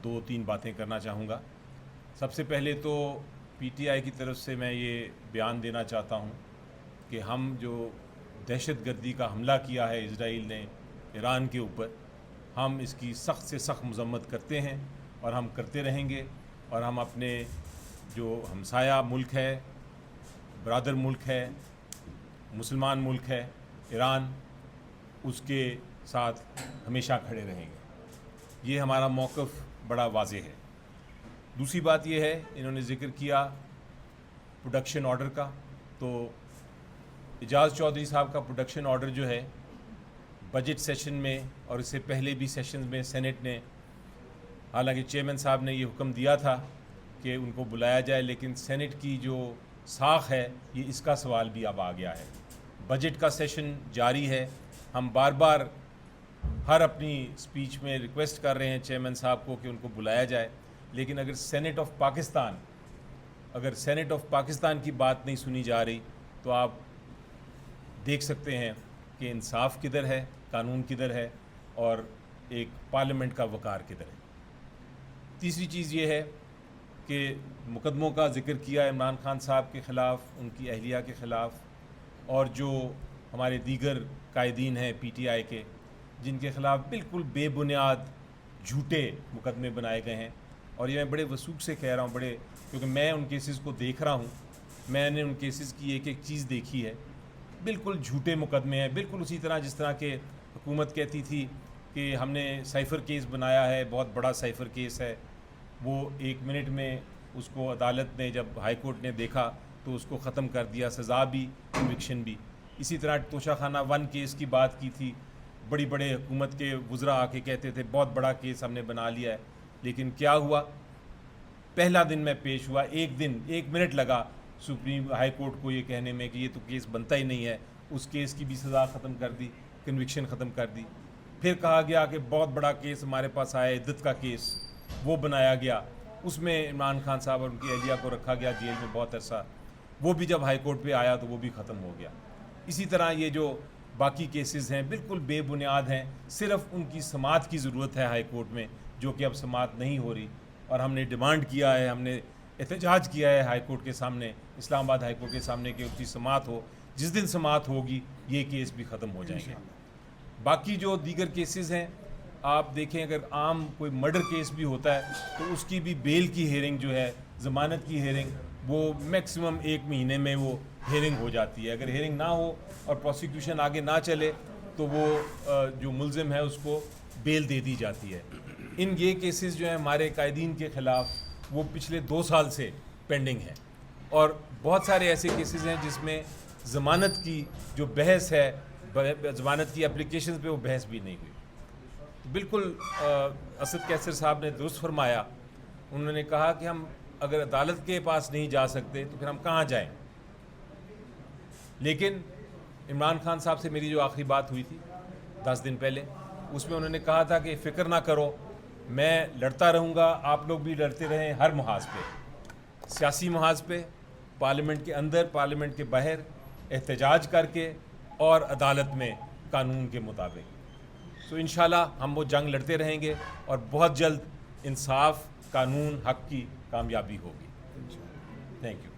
دو تین باتیں کرنا چاہوں گا. سب سے پہلے تو پی ٹی آئی کی طرف سے میں یہ بیان دینا چاہتا ہوں کہ ہم جو دہشت گردی کا حملہ کیا ہے اسرائیل نے ایران کے اوپر، ہم اس کی سخت سے سخت مذمت کرتے ہیں اور ہم کرتے رہیں گے. اور ہم اپنے جو ہمسایہ ملک ہے، برادر ملک ہے، مسلمان ملک ہے ایران، اس کے ساتھ ہمیشہ کھڑے رہیں گے. یہ ہمارا موقف بڑا واضح ہے. دوسری بات یہ ہے، انہوں نے ذکر کیا پروڈکشن آرڈر کا، تو اعجاز چودھری صاحب کا پروڈکشن آرڈر جو ہے بجٹ سیشن میں اور اس سے پہلے بھی سیشنز میں سینٹ نے، حالانکہ چیئرمین صاحب نے یہ حکم دیا تھا کہ ان کو بلایا جائے، لیکن سینٹ کی جو ساخ ہے یہ اس کا سوال بھی اب آ گیا ہے. بجٹ کا سیشن جاری ہے. ہم بار بار ہر اپنی سپیچ میں ریکویسٹ کر رہے ہیں چیئرمین صاحب کو کہ ان کو بلایا جائے، لیکن اگر سینٹ آف پاکستان کی بات نہیں سنی جا رہی تو آپ دیکھ سکتے ہیں کہ انصاف کدھر ہے، قانون کدھر ہے، اور ایک پارلیمنٹ کا وقار کدھر ہے. تیسری چیز یہ ہے کہ مقدموں کا ذکر کیا عمران خان صاحب کے خلاف، ان کی اہلیہ کے خلاف، اور جو ہمارے دیگر قائدین ہیں پی ٹی آئی کے جن کے خلاف بالکل بے بنیاد جھوٹے مقدمے بنائے گئے ہیں. اور یہ میں بڑے وثوق سے کہہ رہا ہوں، کیونکہ میں ان کیسز کو دیکھ رہا ہوں، میں نے ان کیسز کی ایک ایک چیز دیکھی ہے. بالکل جھوٹے مقدمے ہیں، بالکل اسی طرح جس طرح کہ حکومت کہتی تھی کہ ہم نے سائفر کیس بنایا ہے، بہت بڑا سائفر کیس ہے. وہ 1 منٹ میں اس کو عدالت نے، جب ہائی کورٹ نے دیکھا تو اس کو ختم کر دیا، سزا بھی، کنوکشن بھی. اسی طرح توشہ خانہ 1 کیس کی بات کی تھی، بڑی بڑے حکومت کے وزراء آ کے کہتے تھے بہت بڑا کیس ہم نے بنا لیا ہے، لیکن کیا ہوا؟ پہلا دن میں پیش ہوا، 1 منٹ لگا سپریم ہائی کورٹ کو یہ کہنے میں کہ یہ تو کیس بنتا ہی نہیں ہے. اس کیس کی بھی سزا ختم کر دی، کنوکشن ختم کر دی. پھر کہا گیا کہ بہت بڑا کیس ہمارے پاس آیا، عدت کا کیس، وہ بنایا گیا، اس میں عمران خان صاحب اور ان کی اہلیہ کو رکھا گیا جیل میں بہت عرصہ. وہ بھی جب ہائی کورٹ پہ آیا تو وہ بھی ختم ہو گیا. اسی طرح یہ جو باقی کیسز ہیں بالکل بے بنیاد ہیں، صرف ان کی سماعت کی ضرورت ہے ہائی کورٹ میں، جو کہ اب سماعت نہیں ہو رہی. اور ہم نے ڈیمانڈ کیا ہے، ہم نے احتجاج کیا ہے ہائی کورٹ کے سامنے، اسلام آباد ہائی کورٹ کے سامنے، کہ اس کی سماعت ہو. جس دن سماعت ہوگی یہ کیس بھی ختم ہو جائیں گے. باقی جو دیگر کیسز ہیں آپ دیکھیں، اگر عام کوئی مرڈر کیس بھی ہوتا ہے تو اس کی بھی بیل کی ہیئرنگ جو ہے، ضمانت کی ہیئرنگ، وہ میکسیمم 1 مہینے میں وہ ہیئرنگ ہو جاتی ہے. اگر ہیئرنگ نہ ہو اور پروسیکیوشن آگے نہ چلے تو وہ جو ملزم ہے اس کو بیل دے دی جاتی ہے. یہ کیسز جو ہیں ہمارے قائدین کے خلاف وہ پچھلے 2 سال سے پینڈنگ ہیں، اور بہت سارے ایسے کیسز ہیں جس میں ضمانت کی جو بحث ہے، ضمانت کی اپلیکیشنز پہ وہ بحث بھی نہیں ہوئی. بالکل اسد کیسر صاحب نے درست فرمایا. انہوں نے کہا کہ ہم اگر عدالت کے پاس نہیں جا سکتے تو پھر ہم کہاں جائیں. لیکن عمران خان صاحب سے میری جو آخری بات ہوئی تھی 10 دن پہلے، اس میں انہوں نے کہا تھا کہ فکر نہ کرو، میں لڑتا رہوں گا، آپ لوگ بھی لڑتے رہیں ہر محاذ پہ، سیاسی محاذ پہ، پارلیمنٹ کے اندر، پارلیمنٹ کے باہر، احتجاج کر کے، اور عدالت میں قانون کے مطابق. تو انشاءاللہ ہم وہ جنگ لڑتے رہیں گے اور بہت جلد انصاف، قانون، حق کی کامیابی ہوگی. Thank you.